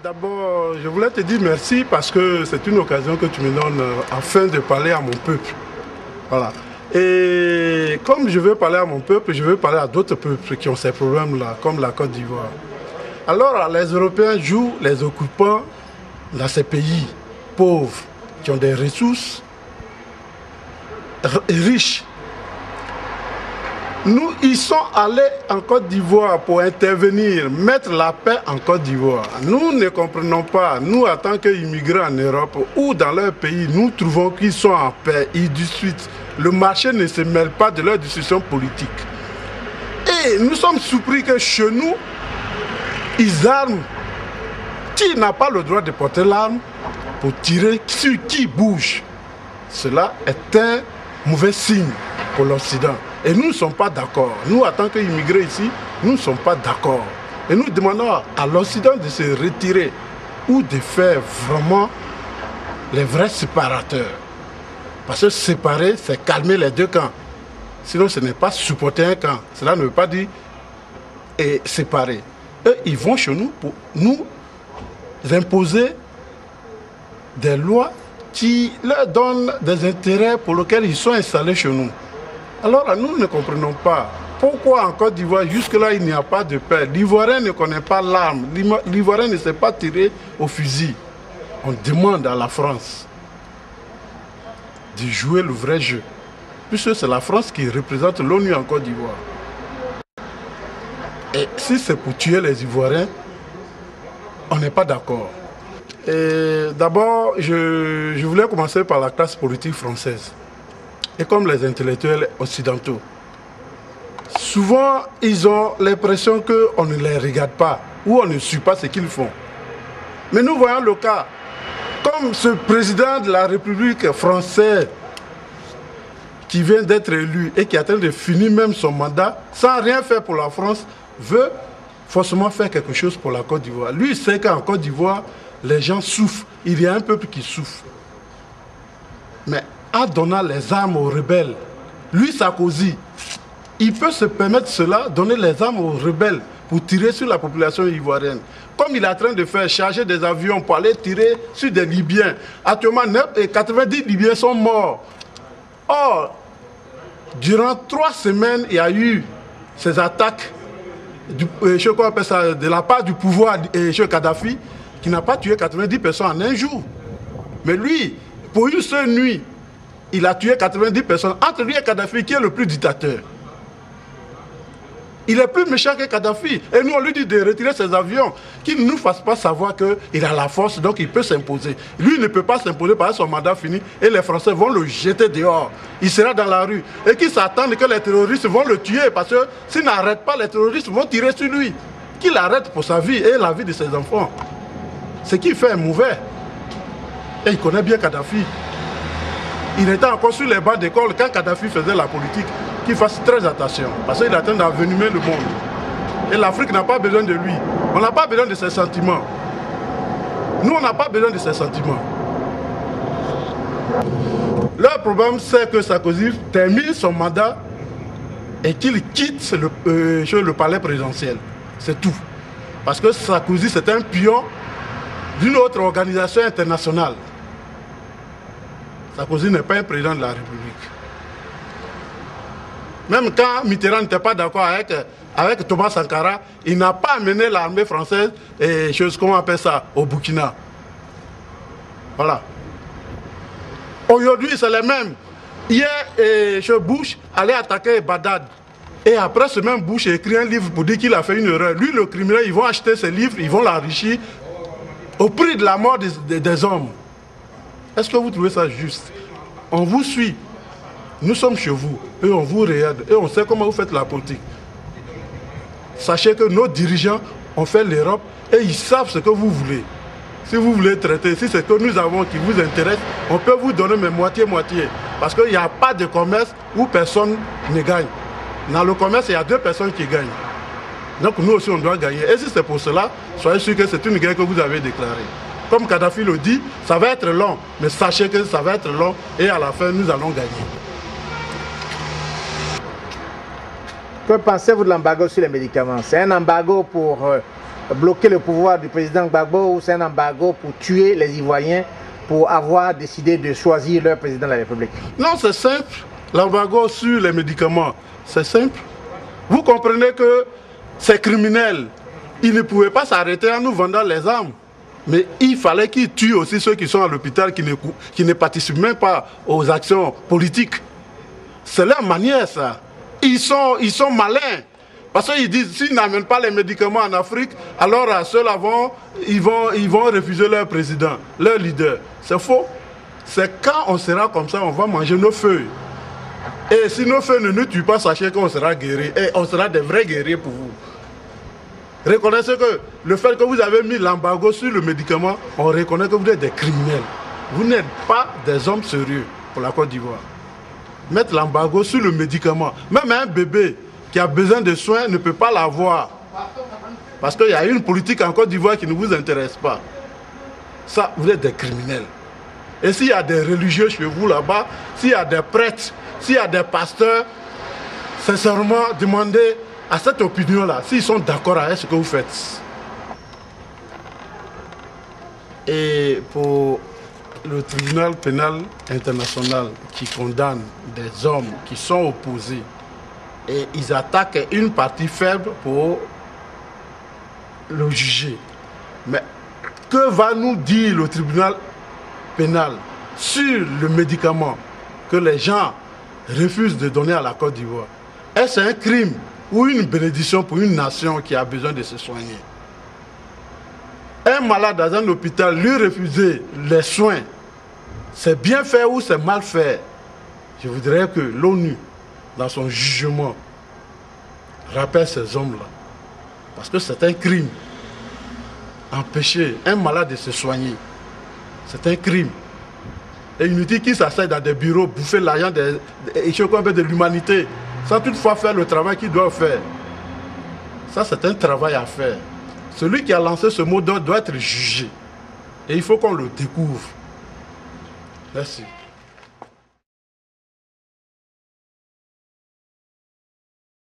D'abord, je voulais te dire merci parce que c'est une occasion que tu me donnes afin de parler à mon peuple. Voilà. Et comme je veux parler à mon peuple, je veux parler à d'autres peuples qui ont ces problèmes-là, comme la Côte d'Ivoire. Alors, les Européens jouent les occupants dans ces pays pauvres, qui ont des ressources riches. Nous, ils sont allés en Côte d'Ivoire pour intervenir, mettre la paix en Côte d'Ivoire. Nous ne comprenons pas, nous, en tant qu'immigrants en Europe ou dans leur pays, nous trouvons qu'ils sont en paix, ils discutent. Le marché ne se mêle pas de leurs discussions politiques. Et nous sommes surpris que chez nous, ils arment. Qui n'a pas le droit de porter l'arme pour tirer sur qui bouge? Cela est un mauvais signe pour l'Occident. Et nous ne sommes pas d'accord. Nous, en tant qu'immigrés ici, nous ne sommes pas d'accord. Et nous demandons à l'Occident de se retirer ou de faire vraiment les vrais séparateurs. Parce que séparer, c'est calmer les deux camps. Sinon, ce n'est pas supporter un camp. Cela ne veut pas dire séparer. Eux, ils vont chez nous pour nous imposer des lois qui leur donnent des intérêts pour lesquels ils sont installés chez nous. Alors, nous ne comprenons pas pourquoi en Côte d'Ivoire, jusque-là, il n'y a pas de paix. L'Ivoirien ne connaît pas l'arme. L'Ivoirien ne sait pas tirer au fusil. On demande à la France de jouer le vrai jeu, puisque c'est la France qui représente l'ONU en Côte d'Ivoire. Et si c'est pour tuer les Ivoiriens, on n'est pas d'accord. D'abord, je voulais commencer par la classe politique française. Et comme les intellectuels occidentaux, souvent ils ont l'impression qu'on ne les regarde pas ou on ne suit pas ce qu'ils font. Mais nous voyons le cas, comme ce président de la République française qui vient d'être élu et qui est en train de finir même son mandat sans rien faire pour la France, veut forcément faire quelque chose pour la Côte d'Ivoire. Lui, il sait qu'en Côte d'Ivoire, les gens souffrent. Il y a un peuple qui souffre. Mais en donnant les armes aux rebelles, lui, Sarkozy, il peut se permettre cela, donner les armes aux rebelles pour tirer sur la population ivoirienne. Comme il est en train de faire charger des avions pour aller tirer sur des Libyens. Actuellement, 90 Libyens sont morts. Or, durant 3 semaines, il y a eu ces attaques de la part du pouvoir de Kadhafi, qui n'a pas tué 90 personnes en un jour. Mais lui, pour une seule nuit, il a tué 90 personnes. Entre lui et Kadhafi, qui est le plus dictateur? Il est plus méchant que Kadhafi. Et nous, on lui dit de retirer ses avions, qu'il ne nous fasse pas savoir qu'il a la force, donc il peut s'imposer. Lui, il ne peut pas s'imposer parce que son mandat fini et les Français vont le jeter dehors. Il sera dans la rue. Et qu'ils s'attendent que les terroristes vont le tuer parce que s'il n'arrête pas, les terroristes vont tirer sur lui. Qu'il arrête pour sa vie et la vie de ses enfants. Ce qu'il fait est mauvais. Et il connaît bien Kadhafi. Il était encore sur les bancs d'école quand Kadhafi faisait la politique. Qu'il fasse très attention, parce qu'il est en train d'envenimer le monde. Et l'Afrique n'a pas besoin de lui. On n'a pas besoin de ses sentiments. Nous, on n'a pas besoin de ses sentiments. Leur problème, c'est que Sarkozy termine son mandat et qu'il quitte le palais présidentiel. C'est tout. Parce que Sarkozy, c'est un pion d'une autre organisation internationale. Sarkozy n'est pas un président de la République. Même quand Mitterrand n'était pas d'accord avec Thomas Sankara, il n'a pas amené l'armée française et comment on appelle ça, au Burkina. Voilà. Aujourd'hui, c'est les mêmes. Hier, Bush allait attaquer Bagdad. Et après, ce même Bush a écrit un livre pour dire qu'il a fait une erreur. Lui, le criminel, ils vont acheter ce livre, ils vont l'enrichir au prix de la mort des hommes. Est-ce que vous trouvez ça juste? On vous suit. Nous sommes chez vous et on vous regarde et on sait comment vous faites la politique. Sachez que nos dirigeants ont fait l'Europe et ils savent ce que vous voulez. Si vous voulez traiter, si c'est ce que nous avons qui vous intéresse, on peut vous donner mais moitié-moitié. Parce qu'il n'y a pas de commerce où personne ne gagne. Dans le commerce, il y a 2 personnes qui gagnent. Donc nous aussi, on doit gagner. Et si c'est pour cela, soyez sûr que c'est une guerre que vous avez déclarée. Comme Kadhafi le dit, ça va être long, mais sachez que ça va être long et à la fin, nous allons gagner. Que pensez-vous de l'embargo sur les médicaments? C'est un embargo pour bloquer le pouvoir du président Gbagbo ou c'est un embargo pour tuer les Ivoiriens pour avoir décidé de choisir leur président de la République? Non, c'est simple. L'embargo sur les médicaments, c'est simple. Vous comprenez que ces criminels, ils ne pouvaient pas s'arrêter en nous vendant les armes. Mais il fallait qu'ils tuent aussi ceux qui sont à l'hôpital, qui ne participent même pas aux actions politiques. C'est leur manière, ça. Ils sont malins. Parce qu'ils disent, s'ils n'amènent pas les médicaments en Afrique, alors ceux-là ils vont refuser leur président, leur leader. C'est faux. C'est quand on sera comme ça, on va manger nos feuilles. Et si nos feuilles ne nous tuent pas, sachez qu'on sera guéris. Et on sera des vrais guerriers pour vous. Reconnaissez que le fait que vous avez mis l'embargo sur le médicament, on reconnaît que vous êtes des criminels. Vous n'êtes pas des hommes sérieux pour la Côte d'Ivoire. Mettre l'embargo sur le médicament, même un bébé qui a besoin de soins ne peut pas l'avoir. Parce qu'il y a une politique en Côte d'Ivoire qui ne vous intéresse pas. Ça, vous êtes des criminels. Et s'il y a des religieux chez vous là-bas, s'il y a des prêtres, s'il y a des pasteurs, sincèrement, demandez à cette opinion-là s'ils sont d'accord avec ce que vous faites. Et pour le tribunal pénal international qui condamne des hommes qui sont opposés, et ils attaquent une partie faible pour le juger. Mais que va nous dire le tribunal pénal sur le médicament que les gens refusent de donner à la Côte d'Ivoire? Est-ce un crime ou une bénédiction pour une nation qui a besoin de se soigner? Un malade dans un hôpital, lui refuser les soins, c'est bien fait ou c'est mal fait? Je voudrais que l'ONU, dans son jugement, rappelle ces hommes-là. Parce que c'est un crime. Empêcher un malade de se soigner, c'est un crime. Et inutile qu'il s'asseye dans des bureaux, bouffer l'argent de l'humanité, sans toutefois faire le travail qu'il doit faire. Ça, c'est un travail à faire. Celui qui a lancé ce mot d'ordre doit être jugé. Et il faut qu'on le découvre. Merci.